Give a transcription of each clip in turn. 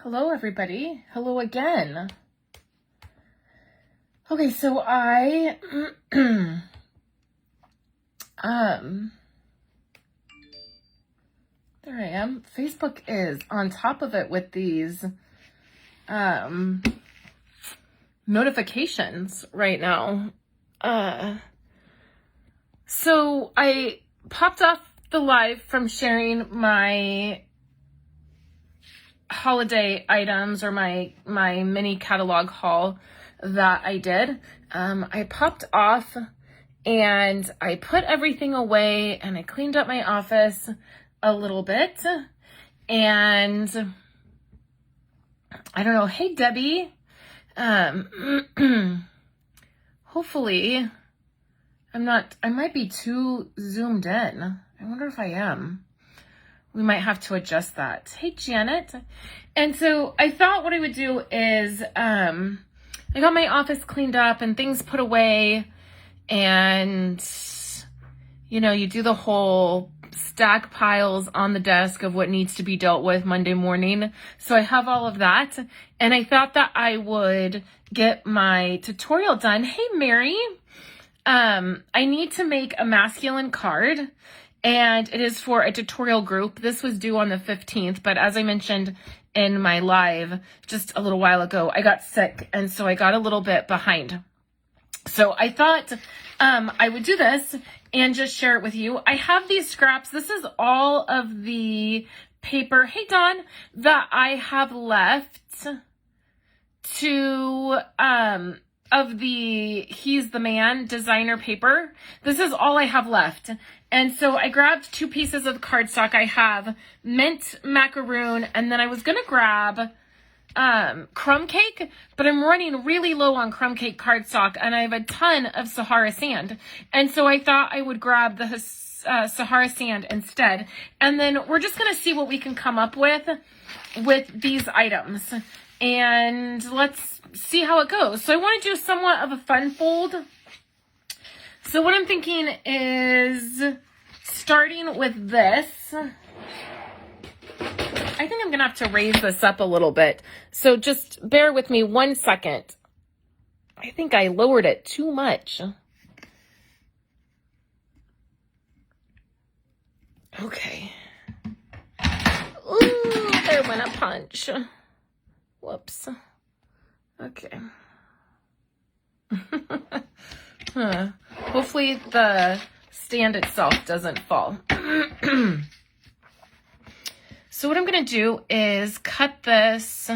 Hello, everybody. Hello again. Okay, so I, there I am. Facebook is on top of it with these, notifications right now. So I popped off the live from sharing my holiday items or my mini catalog haul that I did. I popped off and I put everything away and I cleaned up my office a little bit. And I don't know. Hey, Debbie. Hopefully I might be too zoomed in. I wonder if I am. We might have to adjust that. Hey, Janet. And so I thought what I would do is, I got my office cleaned up and things put away, and, you know, you do the whole stack piles on the desk of what needs to be dealt with Monday morning. So I have all of that, and I thought that I would get my tutorial done. Hey, Mary. I need to make a masculine card, and it is for a tutorial group. This was due on the 15th, but as I mentioned in my live just a little while ago, I got sick, and so I got a little bit behind. So I thought I would do this and just share it with you. I have these scraps. This is all of the paper, hey Dawn, that I have left to of the He's the Man designer paper. This is all I have left. And so I grabbed 2 pieces of cardstock. I have mint macaroon, and then I was going to grab crumb cake, but I'm running really low on crumb cake cardstock, and I have a ton of Sahara sand. And so I thought I would grab the Sahara sand instead. And then we're just going to see what we can come up with these items. And let's see how it goes. So I want to do somewhat of a fun fold. So what I'm thinking is starting with this. I think I'm going to have to raise this up a little bit. So just bear with me 1 second. I think I lowered it too much. Okay. Ooh, there went a punch. Whoops. Okay. Hopefully the stand itself doesn't fall. So what I'm going to do is cut this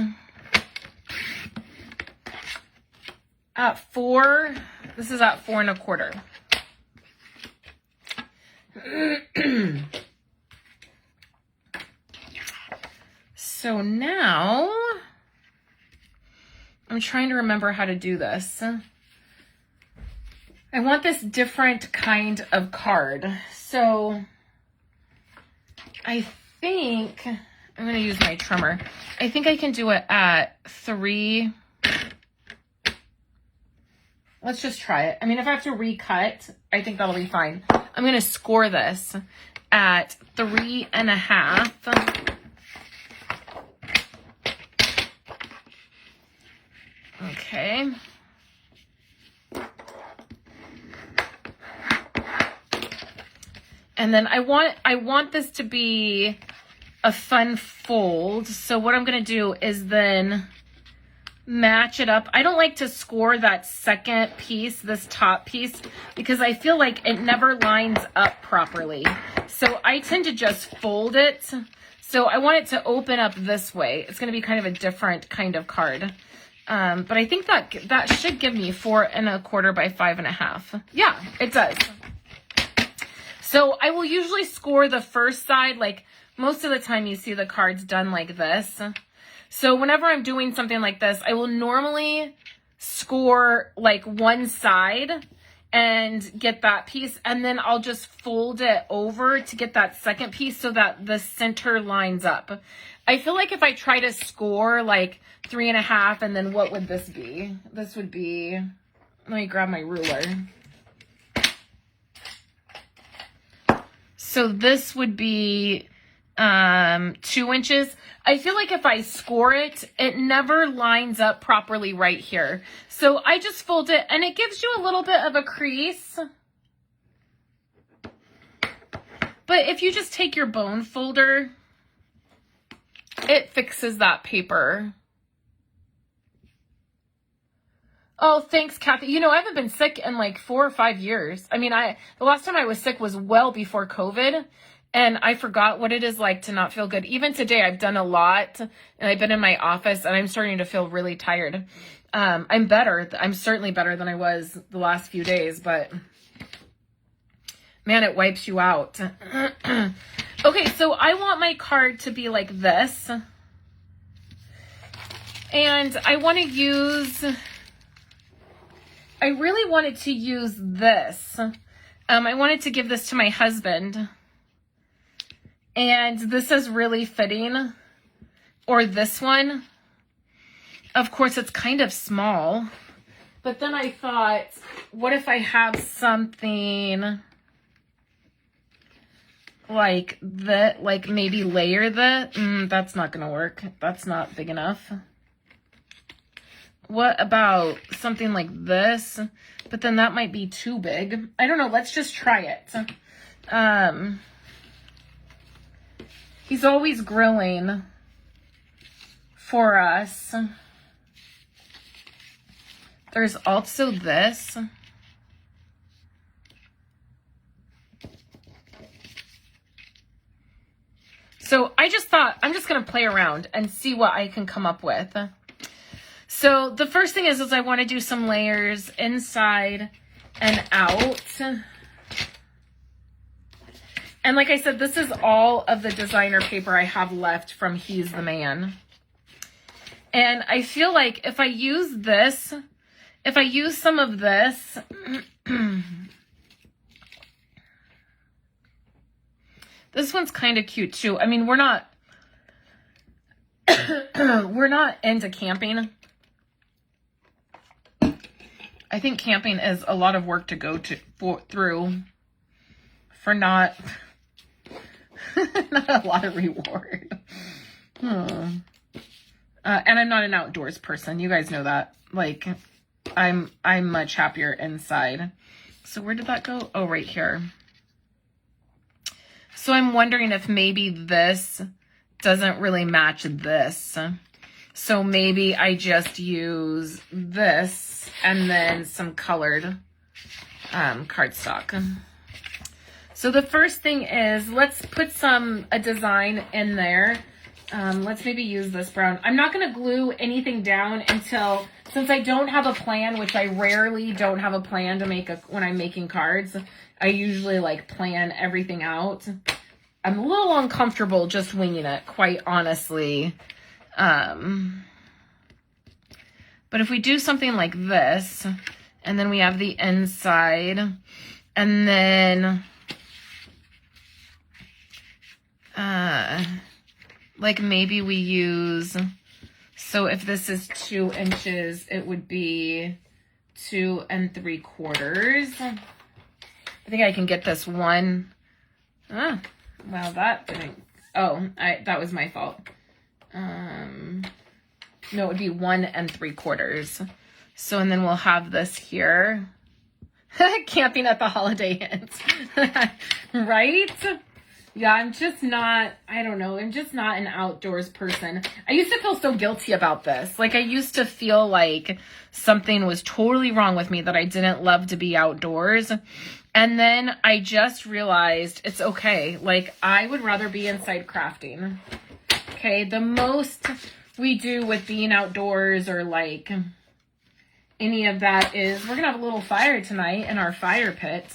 at 4. This is at 4 1/4. So now I'm trying to remember how to do this. I want this different kind of card. So I think I'm going to use my trimmer. I think I can do it at 3. Let's just try it. I mean, if I have to recut, I think that'll be fine. I'm going to score this at 3 1/2. Okay. And then I want this to be a fun fold. So what I'm going to do is then match it up. I don't like to score that second piece, this top piece, because I feel like it never lines up properly. So I tend to just fold it. So I want it to open up this way. It's going to be kind of a different kind of card. But I think that should give me 4 1/4 by 5 1/2. Yeah, it does. So I will usually score the first side, like most of the time you see the cards done like this. So whenever I'm doing something like this, I will normally score like one side and get that piece, and then I'll just fold it over to get that second piece so that the center lines up. I feel like if I try to score like 3 1/2, and then what would this be? This would be, let me grab my ruler. So this would be 2 inches. I feel like if I score it, it never lines up properly right here. So I just fold it and it gives you a little bit of a crease. But if you just take your bone folder, it fixes that paper. Oh, thanks, Kathy. You know, I haven't been sick in like 4 or 5 years. I mean, the last time I was sick was well before COVID, and I forgot what it is like to not feel good. Even today, I've done a lot, and I've been in my office, and I'm starting to feel really tired. I'm better. I'm certainly better than I was the last few days, but man, it wipes you out. Okay, so I want my card to be like this, and I want to use... I really wanted to use this. I wanted to give this to my husband. And this is really fitting. Or this one. Of course, it's kind of small. But then I thought, what if I have something like that, like maybe layer that? That's not going to work. That's not big enough. What about something like this? But then that might be too big. I don't know. Let's just try it. He's always grilling for us. There's also this. So I just thought I'm just going to play around and see what I can come up with. So the first thing is I want to do some layers inside and out. And like I said, this is all of the designer paper I have left from He's the Man. And I feel like if I use this, if I use some of this, this one's kind of cute too. I mean, we're not into camping. I think camping is a lot of work to go through for not a lot of reward. And I'm not an outdoors person. You guys know that. Like, I'm much happier inside. So where did that go? Oh, right here. So I'm wondering if maybe this doesn't really match this. So maybe I just use this and then some colored cardstock. So the first thing is, let's put a design in there. Let's maybe use this brown. I'm not going to glue anything down until, since I don't have a plan, which I rarely don't have a plan to make when I'm making cards. I usually like plan everything out. I'm a little uncomfortable just winging it, quite honestly. But if we do something like this, and then we have the inside, and then like maybe we use, so if this is 2 inches, it would be 2 3/4. I think I can get this one. Well, that didn't, that was my fault. No, it would be 1 3/4. So, and then we'll have this here. Camping at the Holiday Inns. Right? Yeah, I'm just not, I don't know. I'm just not an outdoors person. I used to feel so guilty about this. Like, I used to feel like something was totally wrong with me, that I didn't love to be outdoors. And then I just realized it's okay. Like, I would rather be inside crafting. Okay, the most we do with being outdoors or like any of that is we're gonna have a little fire tonight in our fire pit,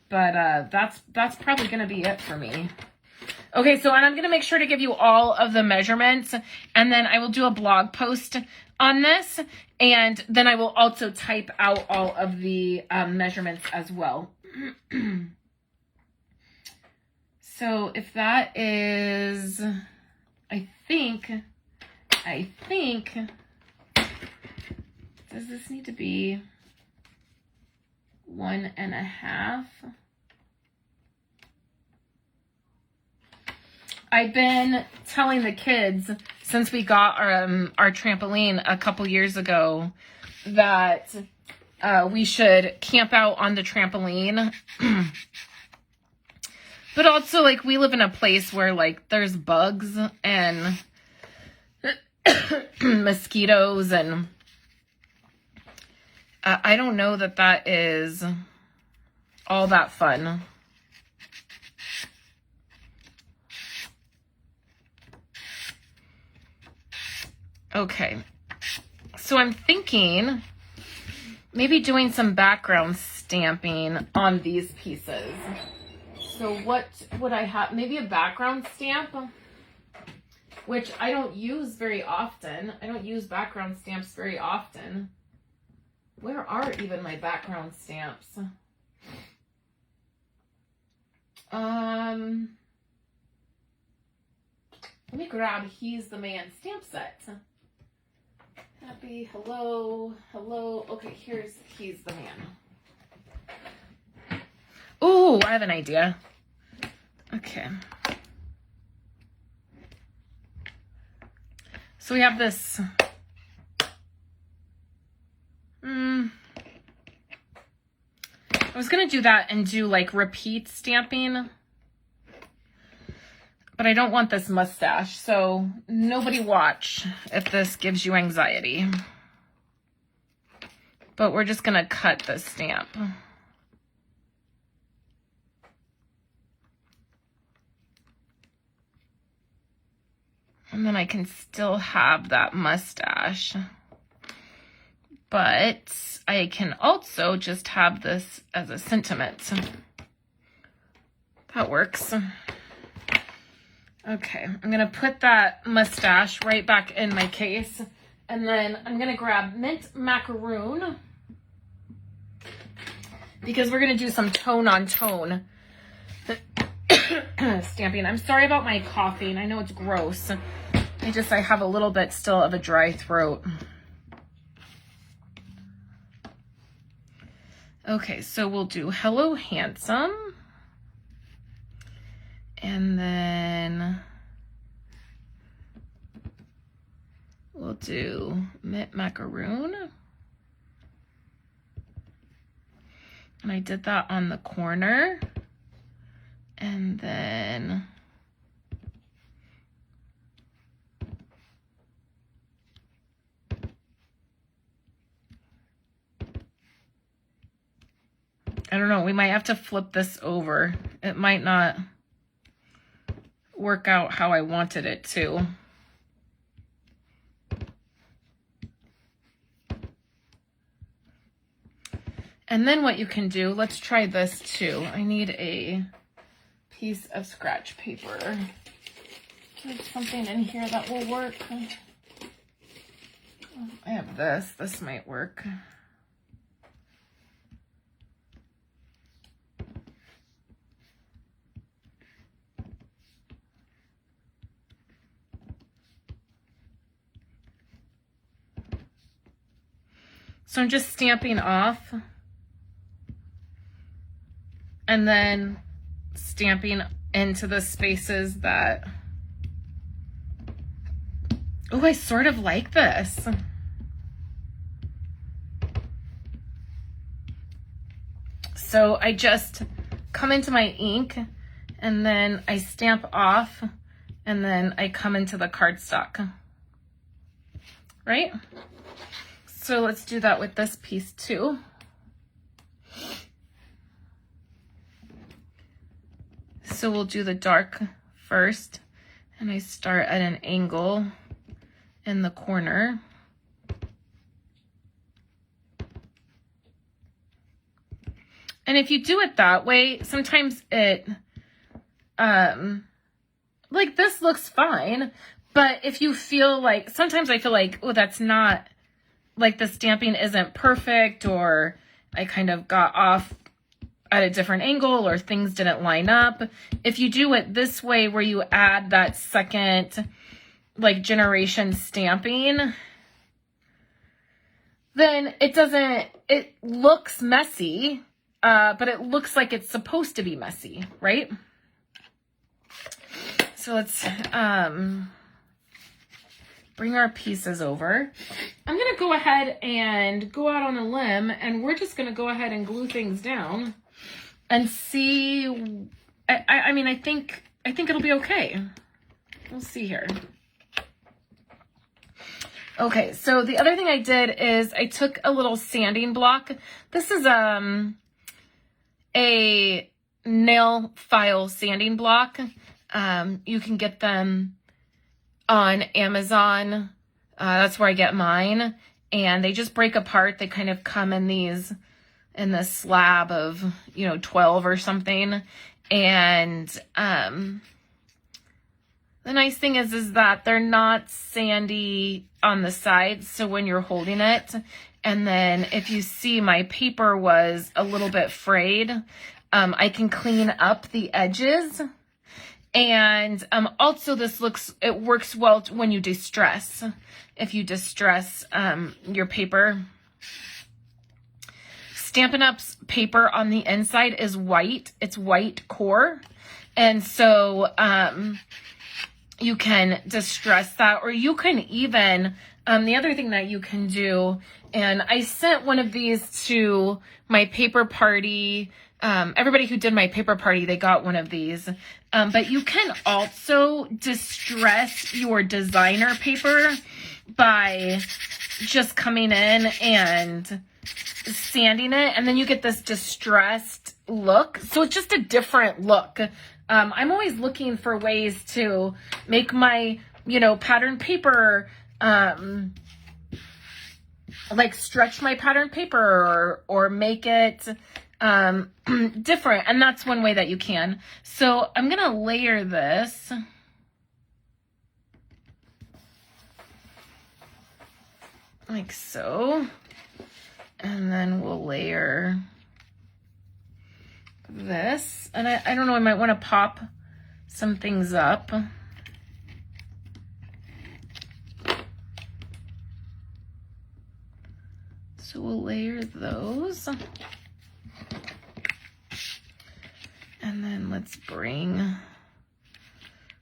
but that's probably gonna be it for me. Okay, so and I'm gonna make sure to give you all of the measurements, and then I will do a blog post on this, and then I will also type out all of the measurements as well. So if that is, I think, does this need to be 1.5? I've been telling the kids since we got our trampoline a couple years ago that we should camp out on the trampoline. But also, like, we live in a place where, like, there's bugs and mosquitoes, and I don't know that that is all that fun. Okay, so I'm thinking maybe doing some background stamping on these pieces. So what would I have? Maybe a background stamp, which I don't use very often. I don't use background stamps very often. Where are even my background stamps? Let me grab He's the Man stamp set. Happy, hello, hello. Okay, here's He's the Man. Oh, I have an idea. Okay. So we have this. I was going to do that and do like repeat stamping. But I don't want this mustache, so nobody watch if this gives you anxiety. But we're just going to cut the stamp. And then I can still have that mustache. But I can also just have this as a sentiment. That works. Okay, I'm going to put that mustache right back in my case. And then I'm going to grab mint macaroon, because we're going to do some tone on tone stamping. I'm sorry about my coughing. I know it's gross. I have a little bit still of a dry throat. Okay, so we'll do Hello Handsome. And then we'll do mint macaroon. And I did that on the corner. And then I don't know, we might have to flip this over. It might not work out how I wanted it to. And then what you can do, let's try this too. I need a piece of scratch paper. There's something in here that will work. I have this. This might work. So I'm just stamping off and then stamping into the spaces that, oh, I sort of like this. So I just come into my ink and then I stamp off and then I come into the cardstock, right? So let's do that with this piece too. So we'll do the dark first, and I start at an angle in the corner. And if you do it that way, sometimes it, like this looks fine, but if you feel like, sometimes I feel like, oh, that's not, like the stamping isn't perfect, or I kind of got off at a different angle, or things didn't line up. If you do it this way, where you add that second like generation stamping, then it looks messy, but it looks like it's supposed to be messy, right? So let's bring our pieces over. I'm going to go ahead and go out on a limb, and we're just going to go ahead and glue things down and see. I mean, I think it'll be okay. We'll see here. Okay, so the other thing I did is I took a little sanding block. This is a nail file sanding block. You can get them on Amazon. That's where I get mine. And they just break apart. They kind of come in this slab of, 12 or something. And the nice thing is that they're not sandy on the sides. So when you're holding it, and then if you see my paper was a little bit frayed, I can clean up the edges. And also it works well when you distress. If you distress your paper. Stampin' Up's paper on the inside is white. It's white core. And so you can distress that, or you can even, the other thing that you can do, and I sent one of these to my paper party. Everybody who did my paper party, they got one of these. But you can also distress your designer paper by just coming in and sanding it, and then you get this distressed look. So it's just a different look. I'm always looking for ways to make my, pattern paper, like stretch my pattern paper or make it different. And that's one way that you can. So I'm going to layer this. Like so. And then we'll layer this. And I don't know, I might want to pop some things up. So we'll layer those. And then let's bring,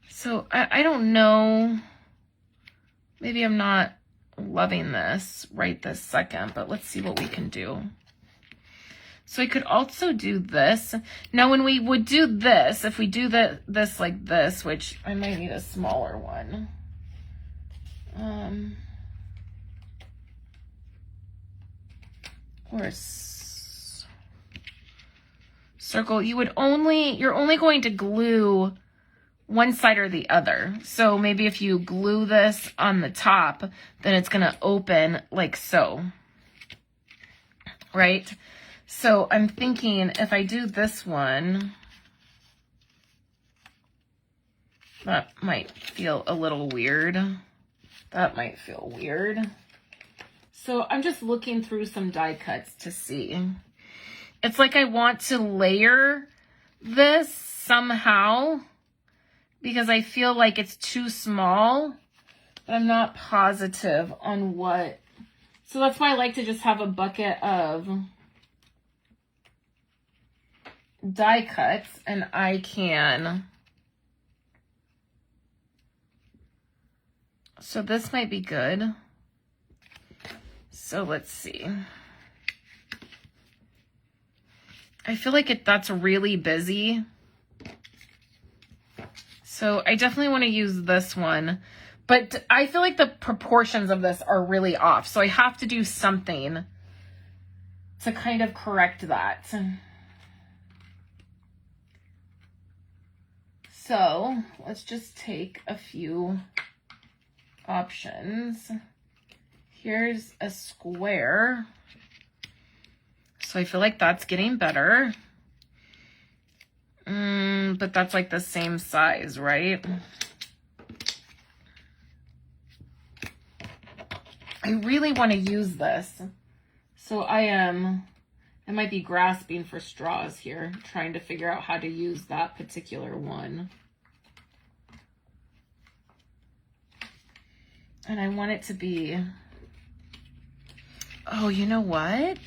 so I don't know, maybe I'm not loving this right this second, but let's see what we can do. So I could also do this. Now when we would do this, if we do this like this, which I might need a smaller one. Or a circle, you're only going to glue one side or the other. So maybe if you glue this on the top, then it's going to open like so. Right? So I'm thinking if I do this one, that might feel a little weird. That might feel weird. So I'm just looking through some die cuts to see. It's like I want to layer this somehow because I feel like it's too small, but I'm not positive on what. So that's why I like to just have a bucket of die cuts, and I can. So this might be good. So let's see. I feel like that's really busy. So I definitely want to use this one. But I feel like the proportions of this are really off. So I have to do something to kind of correct that. So let's just take a few options. Here's a square. So I feel like that's getting better. But that's like the same size, right? I really want to use this. So I might be grasping for straws here, trying to figure out how to use that particular one. And I want it to be, oh, you know what?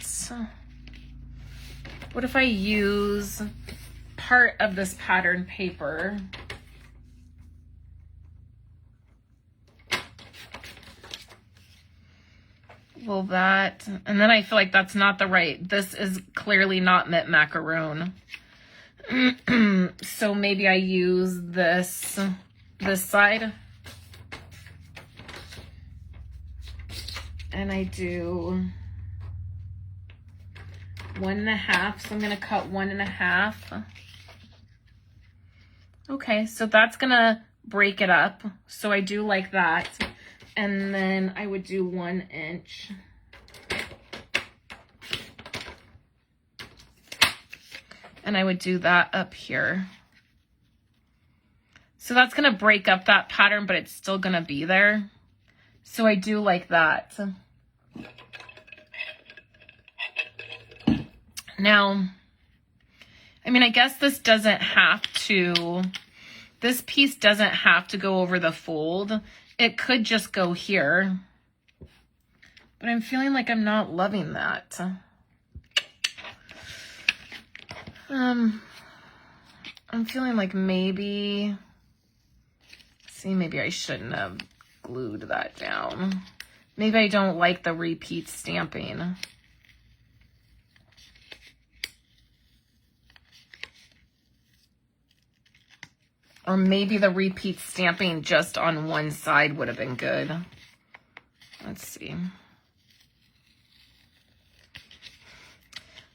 What if I use part of this pattern paper Well, that, and then I feel like that's not the right, this is clearly not mint macaroon. So maybe I use this side. And I do 1.5, so I'm gonna cut 1.5. Okay, so that's gonna break it up. So I do like that. And then I would do 1 inch. And I would do that up here. So that's gonna break up that pattern, but it's still gonna be there. So I do like that. Now, I mean, I guess this doesn't have to, this piece doesn't have to go over the fold. It could just go here. But I'm feeling like I'm not loving that. I'm feeling like maybe, see, maybe I shouldn't have glued that down. Maybe I don't like the repeat stamping. Or maybe the repeat stamping just on one side would have been good. Let's see.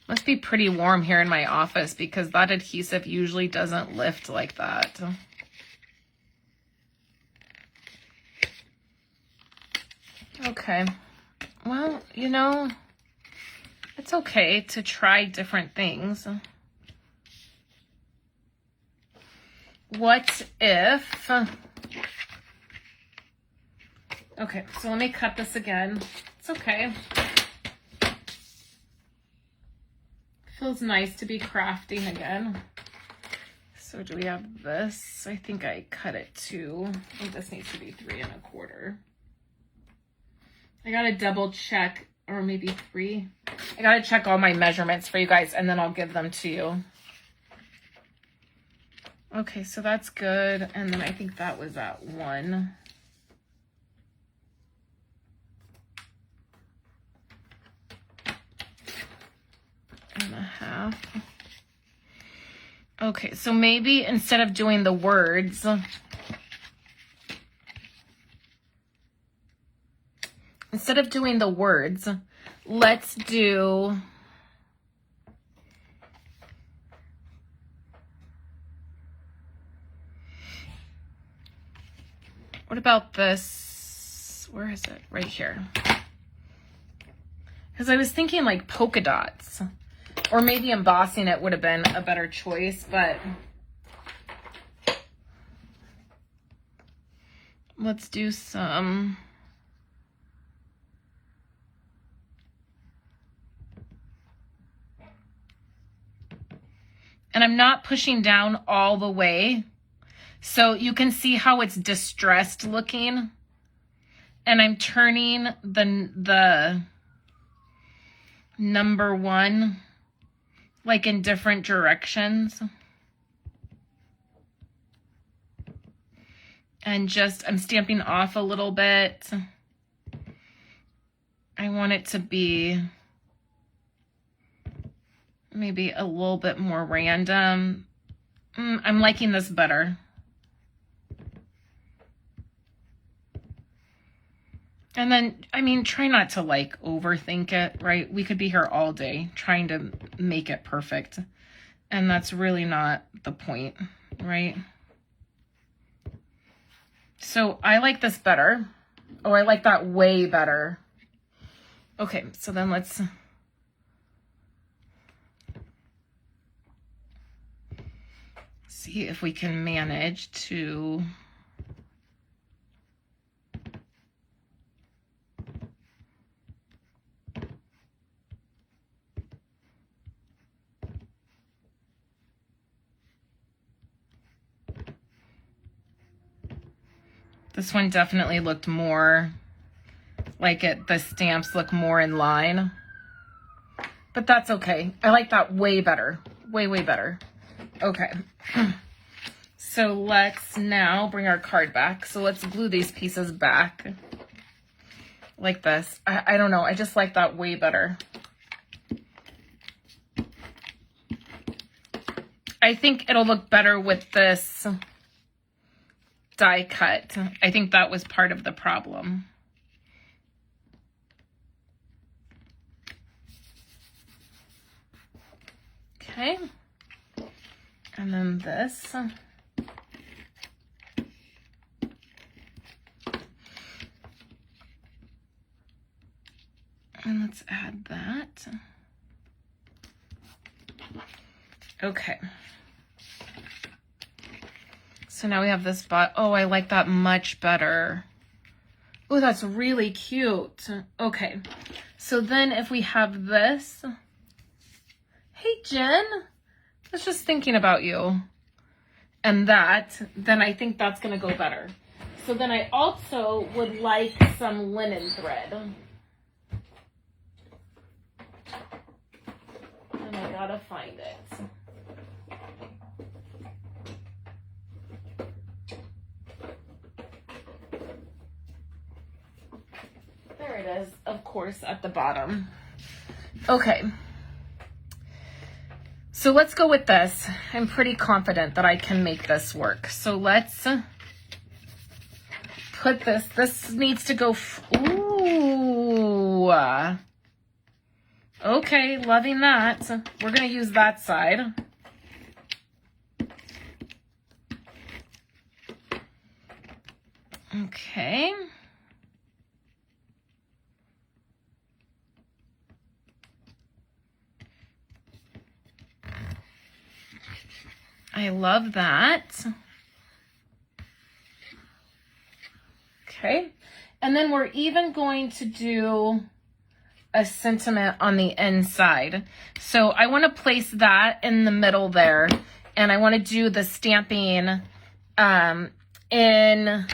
Must be pretty warm here in my office because that adhesive usually doesn't lift like that. Okay. Well, you know, it's okay to try different things. What if, okay, so let me cut this again. It's okay. Feels nice to be crafting again. So do we have this? I think I cut it too. I think this needs to be 3 1/4. I gotta double check, or maybe 3. I gotta check all my measurements for you guys and then I'll give them to you. Okay, so that's good. And then I think that was at 1. And a half. Okay, so maybe instead of doing the words, let's do, what about this? Where is it? Right here. Because I was thinking like polka dots. Or maybe embossing it would have been a better choice, but let's do some. And I'm not pushing down all the way. So you can see how it's distressed looking. And I'm turning the number 1 like in different directions. And just, I'm stamping off a little bit. I want it to be maybe a little bit more random. I'm liking this better. And then, I mean, try not to like overthink it, right? We could be here all day trying to make it perfect. And that's really not the point, right? So I like this better. Oh, I like that way better. Okay, so then let's see if we can manage to this one definitely looked more like it, the stamps look more in line, but that's okay. I like that way better, way better. Okay, so let's now bring our card back. So let's glue these pieces back. like this. I don't know. I just like that way better. I think it'll look better with this die cut. I think that was part of the problem. Okay. And then this. And let's add that. Okay. So now we have this bot. Oh, I like that much better. Oh, that's really cute. Okay. So then if we have this. Hey, Jen. I was just thinking about you. And that, then I think that's going to go better. So then I also would like some linen thread. And I gotta find it. There it is, of course, at the bottom. Okay. So let's go with this. I'm pretty confident that I can make this work. So let's put this. This needs to go. Ooh. Okay, loving that. We're going to use that side. Okay. I love that. Okay. And then we're even going to do a sentiment on the inside. So I want to place that in the middle there. And I want to do the stamping in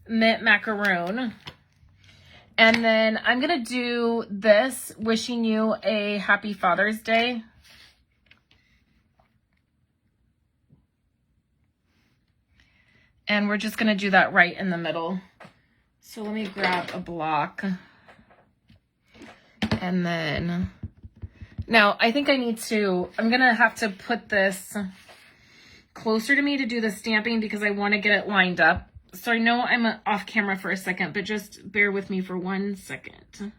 mint macaroon. And then I'm going to do this, wishing you a happy Father's Day. And we're just going to do that right in the middle. So let me grab a block. And then, now I think I need to, I'm going to have to put this closer to me to do the stamping because I want to get it lined up. So I know I'm off camera for a second, but just bear with me for 1 second.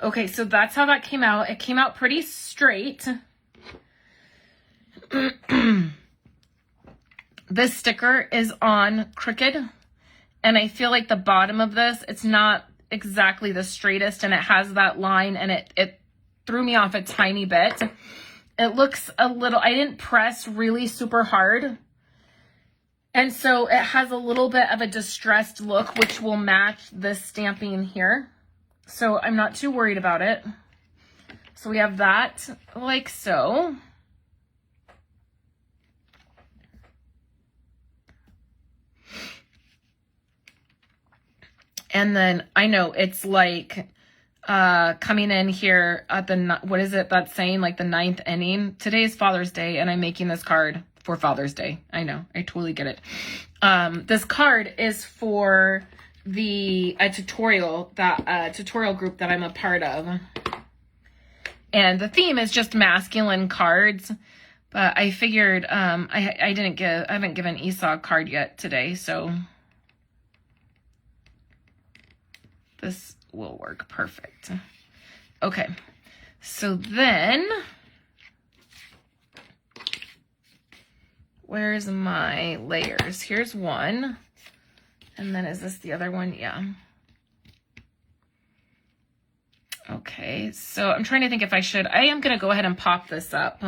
Okay, so that's how that came out. It came out pretty straight. This sticker is on crooked, and I feel like the bottom of this, it's not exactly the straightest, and it has that line, and it threw me off a tiny bit. It looks a little, I didn't press really super hard, and so it has a little bit of a distressed look, which will match this stamping here. So I'm not too worried about it. So we have that like so. And then I know it's like coming in here at the, what is it that's saying, like the 9th inning? Today is Father's Day and I'm making this card for Father's Day. I know, I totally get it. This card is for a tutorial group that I'm a part of. And the theme is just masculine cards. But I figured I haven't given Esau a card yet today, so this will work perfect. Okay, so then where's my layers? Here's one. And then is this the other one? Yeah. Okay, so I'm trying to think if I should. I am going to go ahead and pop this up.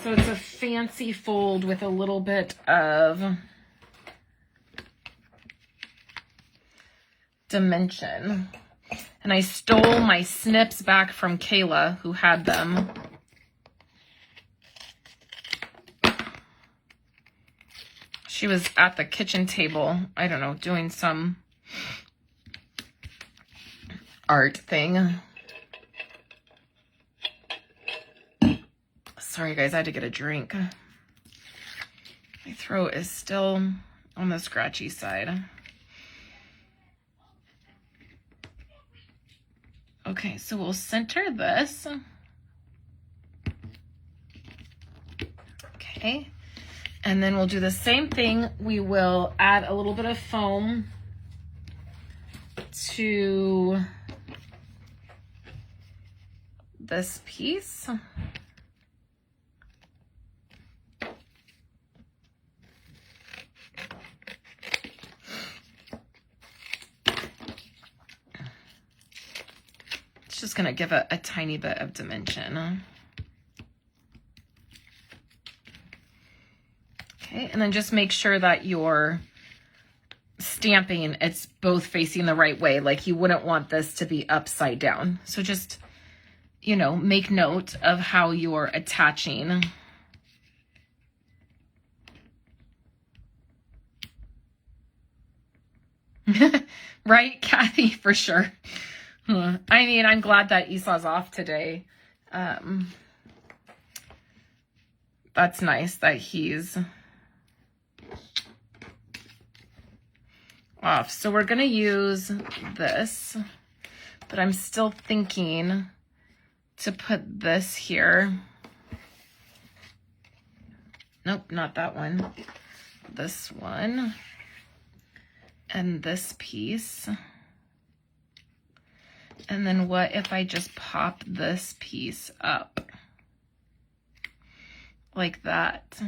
So it's a fancy fold with a little bit of dimension. And I stole my snips back from Kayla, who had them. She was at the kitchen table, I don't know, doing some art thing. Sorry guys, I had to get a drink. My throat is still on the scratchy side. Okay, so we'll center this. Okay, and then we'll do the same thing. We will add a little bit of foam to this piece. It's just gonna give a tiny bit of dimension. Okay, and then just make sure that your stamping, it's both facing the right way. Like you wouldn't want this to be upside down. So just, you know, make note of how you're attaching. Right, Kathy, for sure. I mean, I'm glad that Esau's off today. That's nice that he's off. So we're going to use this, but I'm still thinking to put this here. Nope, not that one. This one. And this piece. And then what if I just pop this piece up like that?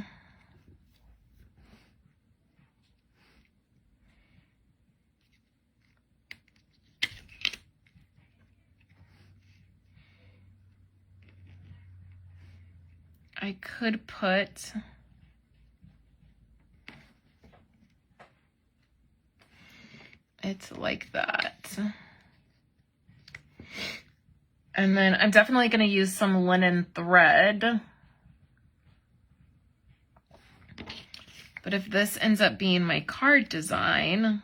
I could put it like that. And then I'm definitely going to use some linen thread. But if this ends up being my card design,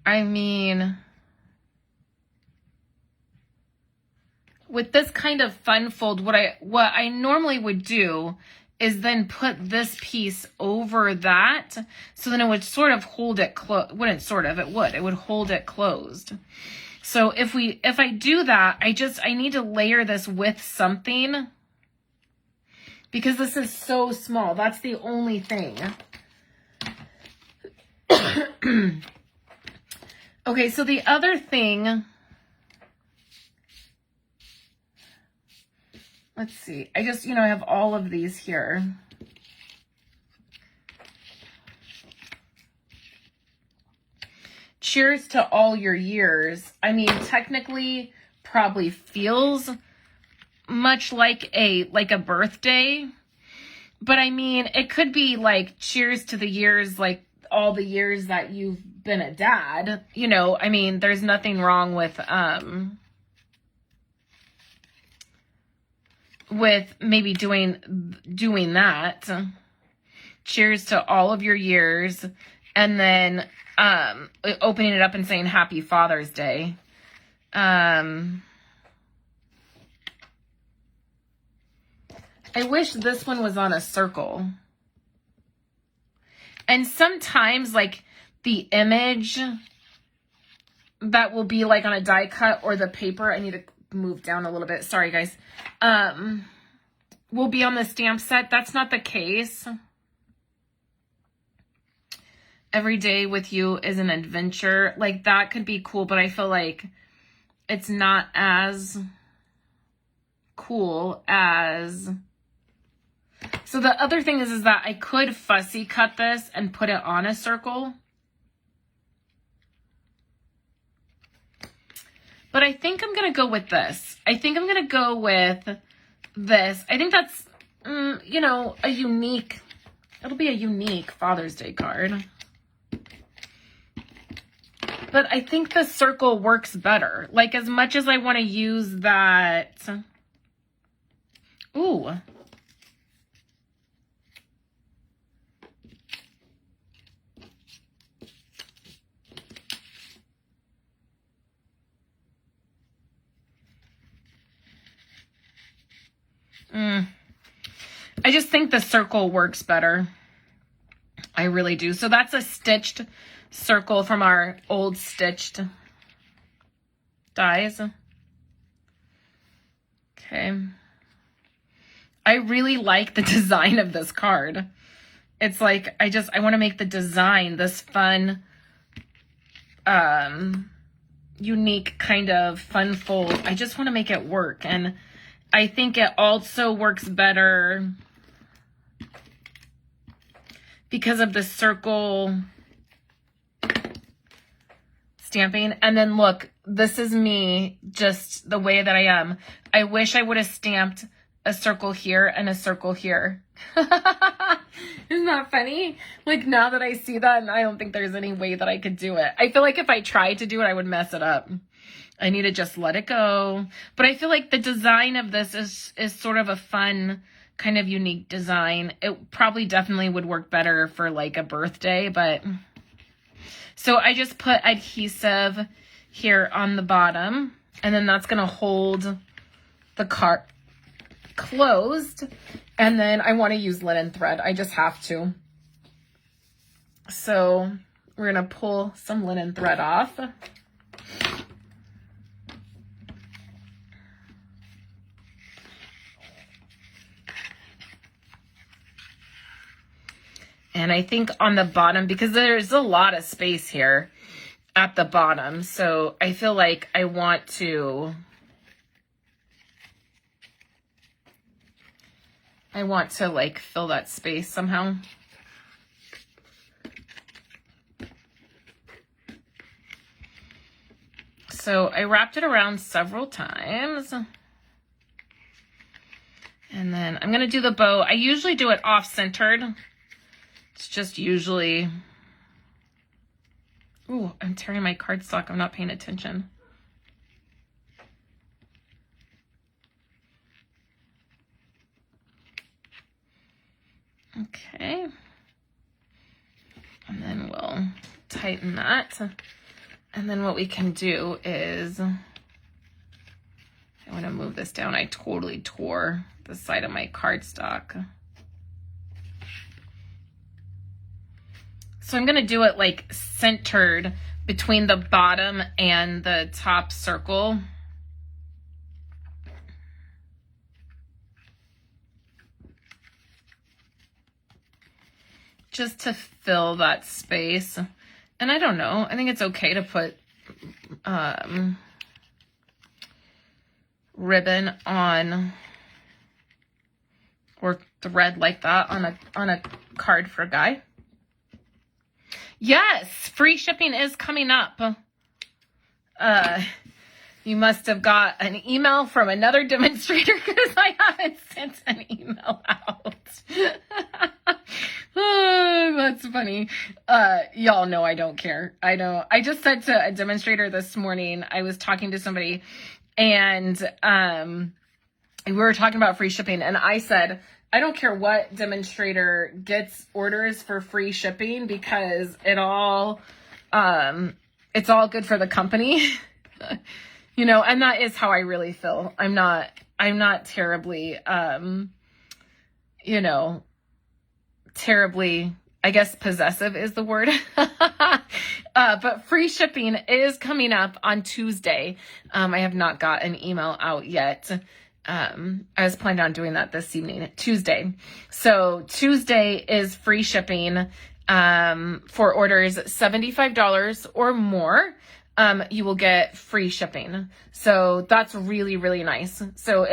I mean, with this kind of fun fold, what I normally would do is then put this piece over that, so then it would sort of hold it closed. Wouldn't sort of, it would hold it closed. So if I do that, I need to layer this with something, because this is so small. That's the only thing. Okay, so the other thing, let's see. I just, I have all of these here. Cheers to all your years. I mean, technically, probably feels much like a birthday. But I mean, it could be like cheers to the years, like all the years that you've been a dad. I mean, there's nothing wrong with maybe doing that. Cheers to all of your years, and then opening it up and saying Happy Father's Day. I wish this one was on a circle. And sometimes, like, the image that will be like on a die cut, or the paper, I need to move down a little bit, sorry guys, will be on the stamp set. That's not the case. Every day with you is an adventure. Like, that could be cool, but I feel like it's not as cool as... So the other thing is that I could fussy cut this and put it on a circle. But I think I'm going to go with this. I think I'm going to go with this. I think that's, a unique, it'll be a unique Father's Day card. But I think the circle works better. Like, as much as I want to use that. Ooh. I just think the circle works better. I really do. So that's a stitched circle from our old stitched dies. Okay. I really like the design of this card. It's like, I want to make the design this fun, unique kind of fun fold. I just want to make it work. And I think it also works better because of the circle stamping. And then look, this is me just the way that I am. I wish I would have stamped a circle here and a circle here. Isn't that funny? Like, now that I see that, and I don't think there's any way that I could do it. I feel like if I tried to do it, I would mess it up. I need to just let it go. But I feel like the design of this is sort of a fun, kind of unique design. It probably definitely would work better for like a birthday, but... So I just put adhesive here on the bottom, and then that's going to hold the card closed. And then I want to use linen thread. I just have to. So we're going to pull some linen thread off. And I think on the bottom, because there's a lot of space here at the bottom, so I feel like I want to like fill that space somehow. So I wrapped it around several times. And then I'm going to do the bow. I usually do it off-centered. It's just usually... Ooh, I'm tearing my cardstock. I'm not paying attention. Okay. And then we'll tighten that. And then what we can do is... I want to move this down. I totally tore the side of my cardstock. So I'm going to do it like centered between the bottom and the top circle. Just to fill that space. And I don't know, I think it's okay to put ribbon on or thread like that on a card for a guy. Yes, free shipping is coming up. You must have got an email from another demonstrator because I haven't sent an email out. Oh, that's funny. Y'all know I don't care. I know. I just said to a demonstrator this morning, I was talking to somebody and we were talking about free shipping, and I said, I don't care what demonstrator gets orders for free shipping because it's all good for the company. You know, and that is how I really feel. I'm not terribly, you know, terribly, I guess possessive is the word. But free shipping is coming up on Tuesday. I have not got an email out yet. I was planning on doing that this evening, Tuesday. So Tuesday is free shipping for orders $75 or more. You will get free shipping. So that's really, really nice. So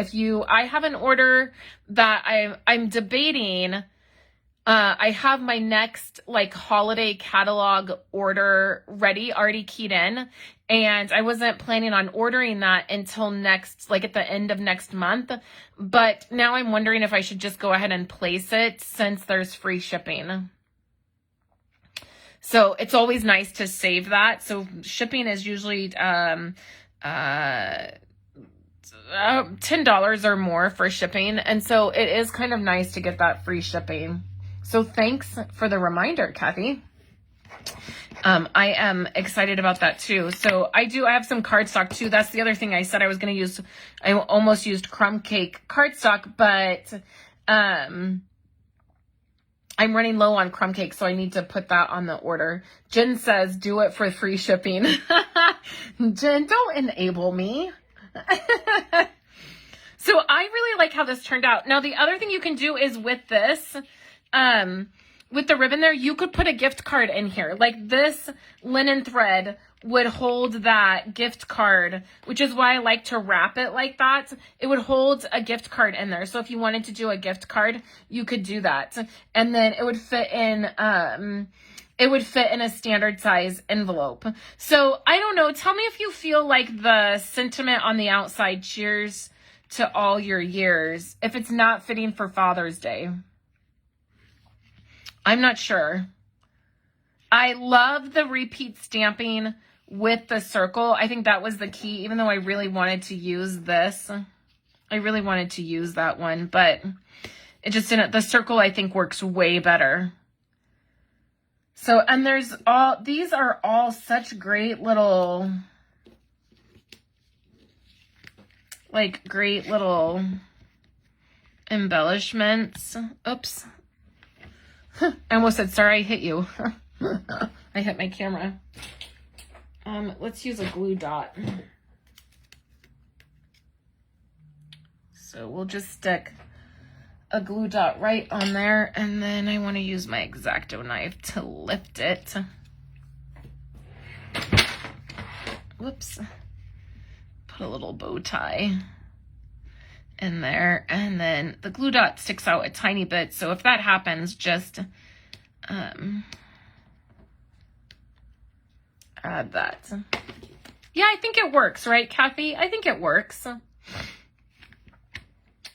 I have an order that I'm debating. I have my next like holiday catalog order ready, already keyed in. And I wasn't planning on ordering that until like at the end of next month. But now I'm wondering if I should just go ahead and place it since there's free shipping. So it's always nice to save that. So shipping is usually $10 or more for shipping. And so it is kind of nice to get that free shipping. So thanks for the reminder, Kathy. I am excited about that too. So I have some cardstock too. That's the other thing I said I was going to use. I almost used crumb cake cardstock, but I'm running low on crumb cake, so I need to put that on the order. Jen says, do it for free shipping. Jen, don't enable me. So I really like how this turned out. Now, the other thing you can do is with this, with the ribbon there, you could put a gift card in here. Like this linen thread would hold that gift card, which is why I like to wrap it like that. It would hold a gift card in there. So if you wanted to do a gift card, you could do that. And then it would fit in, a standard size envelope. So I don't know. Tell me if you feel like the sentiment on the outside, cheers to all your years, if it's not fitting for Father's Day. I'm not sure. I love the repeat stamping with the circle. I think that was the key, even though I really wanted to use this. I really wanted to use that one, but it just didn't. The circle, I think, works way better. So, and these are all such great little, great little embellishments. Oops. I almost said, sorry, I hit you. I hit my camera. Let's use a glue dot. So we'll just stick a glue dot right on there, and then I want to use my X-Acto knife to lift it. Whoops. Put a little bow tie in there, and then the glue dot sticks out a tiny bit, so if that happens, just add that. Yeah, I think it works, right, Kathy? I think it works.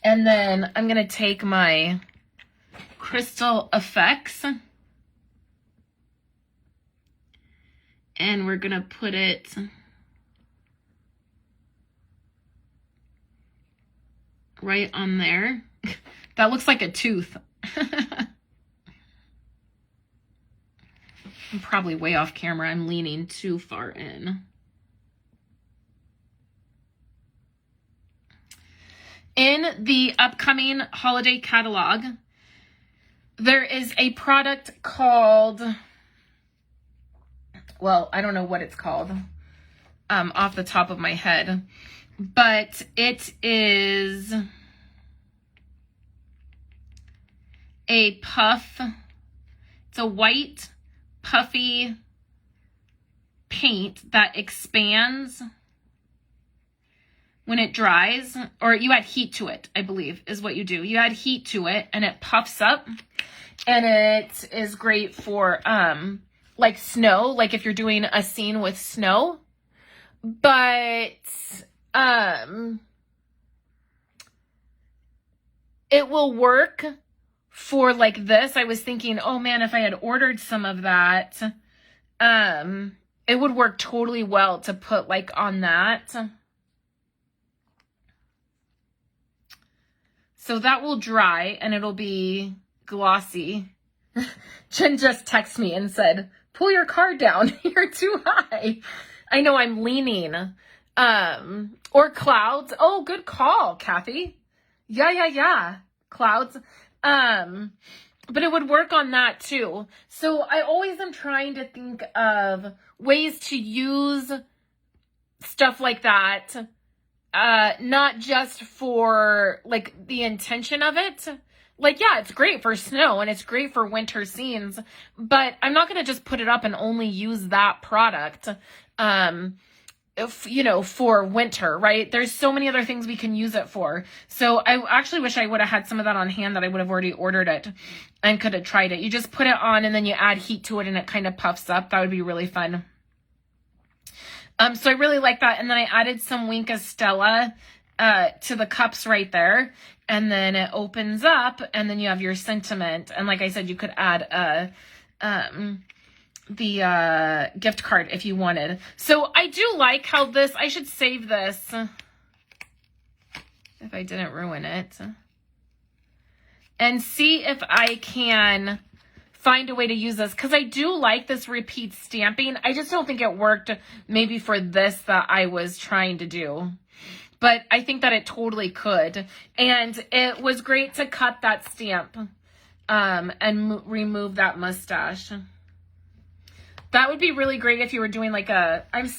And then I'm going to take my Crystal Effects and we're going to put it right on there. That looks like a tooth. I'm probably way off camera. I'm leaning too far in. In the upcoming holiday catalog, there is a product called, well, I don't know what it's called off the top of my head, but it is a puff. It's a white, puffy paint that expands when it dries, or you add heat to it, I believe, is what you do. You add heat to it, and it puffs up, and it is great for, like snow, like if you're doing a scene with snow, but, it will work for like this. I was thinking, oh man, if I had ordered some of that, it would work totally well to put like on that. So that will dry and it'll be glossy. Jen just texted me and said, pull your card down. You're too high. I know I'm leaning. Or clouds. Oh, good call, Kathy. Yeah. Clouds. But it would work on that too. So I always am trying to think of ways to use stuff like that. Not just for like the intention of it. Like, yeah, it's great for snow and it's great for winter scenes, but I'm not going to just put it up and only use that product, if, you know, for winter, right? There's so many other things we can use it for. So I actually wish I would have had some of that on hand, that I would have already ordered it and could have tried it. You just put it on and then you add heat to it and it kind of puffs up. That would be really fun. So I really like that. And then I added some Winka Stella to the cups right there. And then it opens up and then you have your sentiment. And like I said, you could add the gift card if you wanted. So I do like how this, I should save this if I didn't ruin it. And see if I can find a way to use this, because I do like this repeat stamping. I just don't think it worked maybe for this that I was trying to do. but I think that it totally could. And it was great to cut that stamp and remove that mustache. That would be really great if you were doing like I'm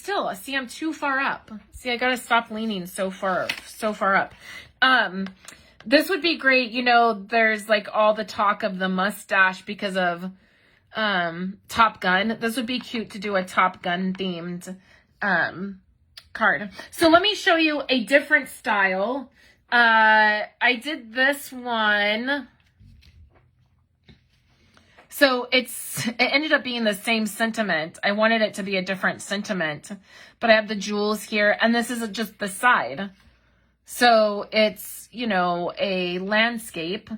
too far up. See, I gotta stop leaning so far up. This would be great. You know, there's like all the talk of the mustache because of Top Gun. This would be cute to do a Top Gun themed card. So let me show you a different style. I did this one. So it ended up being the same sentiment. I wanted it to be a different sentiment, but I have the jewels here, and this is just the side. So it's, you know, a landscape,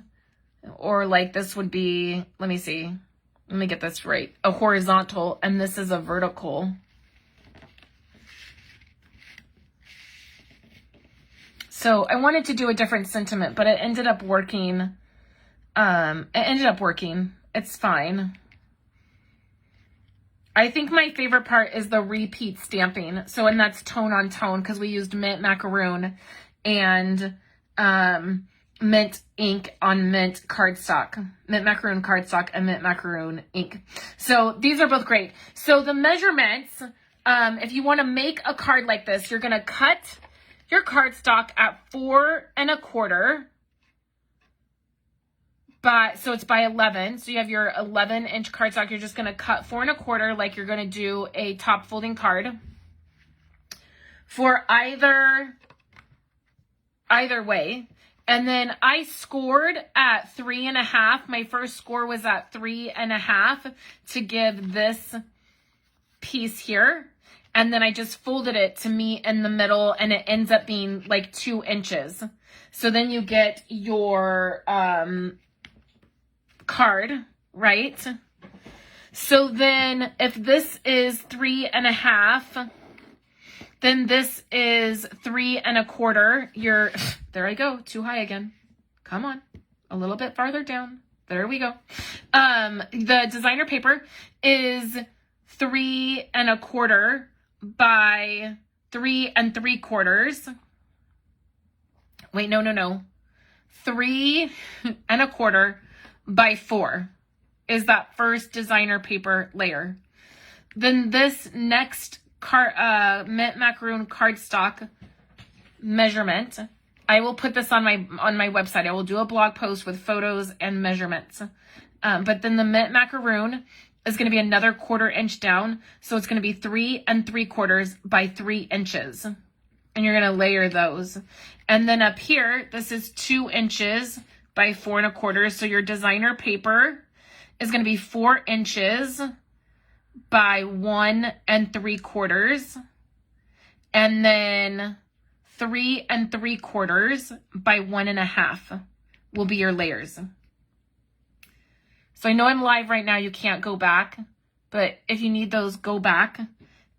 or like this would be, let me see. Let me get this right. A horizontal, and this is a vertical. So I wanted to do a different sentiment, but it ended up working. It's fine. I think my favorite part is the repeat stamping. So, and that's tone on tone because we used mint macaroon and mint ink on mint cardstock. Mint macaroon cardstock and mint macaroon ink. So these are both great. So the measurements, if you want to make a card like this, you're going to cut your cardstock at 4 1/4. So it's by 11. So you have your 11-inch cardstock. You're just going to cut 4 1/4 like you're going to do a top folding card. For either way. And then I scored at 3 1/2. My first score was at 3 1/2 to give this piece here. And then I just folded it to meet in the middle, and it ends up being like 2 inches. So then you get your card, right? So then if this is 3 1/2, then this is 3 1/4. There I go, too high again. Come on, a little bit farther down. There we go. The designer paper is 3 1/4 by 3 3/4. Wait, no. 3 1/4 by 4 is that first designer paper layer. Then this next mint macaroon cardstock measurement, I will put this on my website. I will do a blog post with photos and measurements. But then the mint macaroon is going to be another 1/4 inch down. So it's going to be 3 3/4 by 3 inches. And you're going to layer those. And then up here, this is 2 inches by 4 1/4. So your designer paper is going to be 4 inches by 1 3/4. And then 3 3/4 by 1 1/2 will be your layers. So I know I'm live right now. You can't go back, but if you need those, go back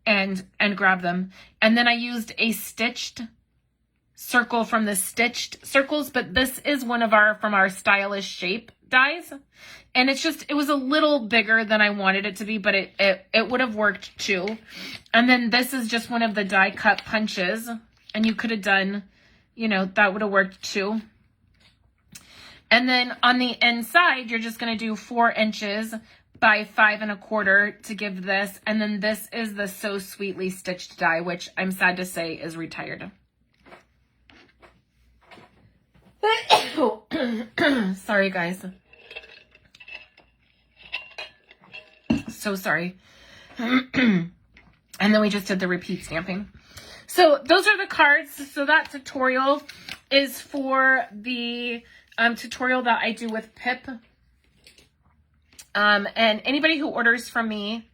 and grab them. And then I used a stitched circle from the stitched circles, but this is one of from our stylish shape dies. And it was a little bigger than I wanted it to be, but it would have worked too. And then this is just one of the die cut punches, and you could have done, you know, that would have worked too. And then on the inside, you're just going to do 4 inches by 5 1/4 to give this. And then this is the So Sweetly stitched die, which I'm sad to say is retired. Sorry, guys. So sorry. And then we just did the repeat stamping. So those are the cards. So that tutorial is for the tutorial that I do with Pip. And anybody who orders from me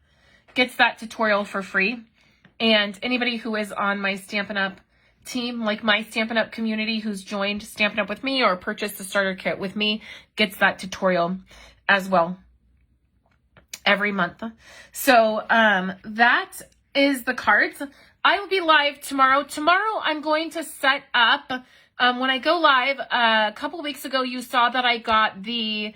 gets that tutorial for free. And anybody who is on my Stampin' Up! Team, like my Stampin' Up! Community who's joined Stampin' Up! With me or purchased the starter kit with me, gets that tutorial as well every month. So that is the cards. I will be live tomorrow. Tomorrow I'm going to set up, when I go live, a couple weeks ago you saw that I got the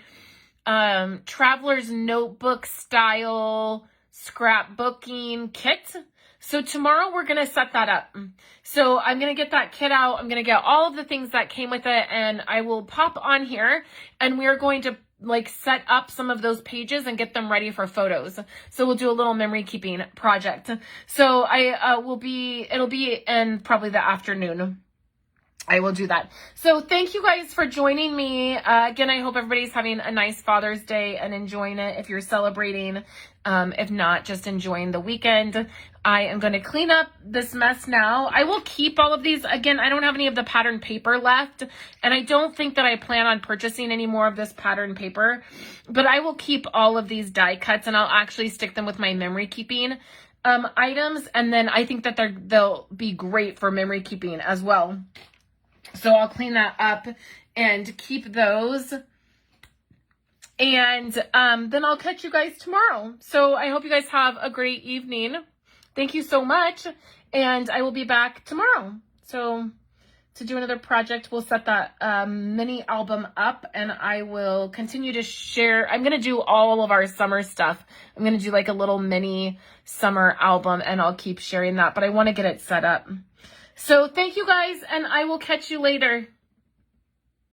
Traveler's Notebook style scrapbooking kit. So tomorrow we're going to set that up. So I'm going to get that kit out. I'm going to get all of the things that came with it, and I will pop on here, and we're going to like set up some of those pages and get them ready for photos. So we'll do a little memory keeping project. So it'll be in probably the afternoon. I will do that. So thank you guys for joining me. Again, I hope everybody's having a nice Father's Day and enjoying it if you're celebrating. If not, just enjoying the weekend. I am going to clean up this mess now. I will keep all of these. Again, I don't have any of the pattern paper left, and I don't think that I plan on purchasing any more of this pattern paper, but I will keep all of these die cuts, and I'll actually stick them with my memory keeping items, and then I think that they'll be great for memory keeping as well. So I'll clean that up and keep those. And then I'll catch you guys tomorrow. So I hope you guys have a great evening. Thank you so much. And I will be back tomorrow. So to do another project, we'll set that mini album up, and I will continue to share. I'm going to do all of our summer stuff. I'm going to do like a little mini summer album, and I'll keep sharing that. But I want to get it set up. So thank you guys, and I will catch you later.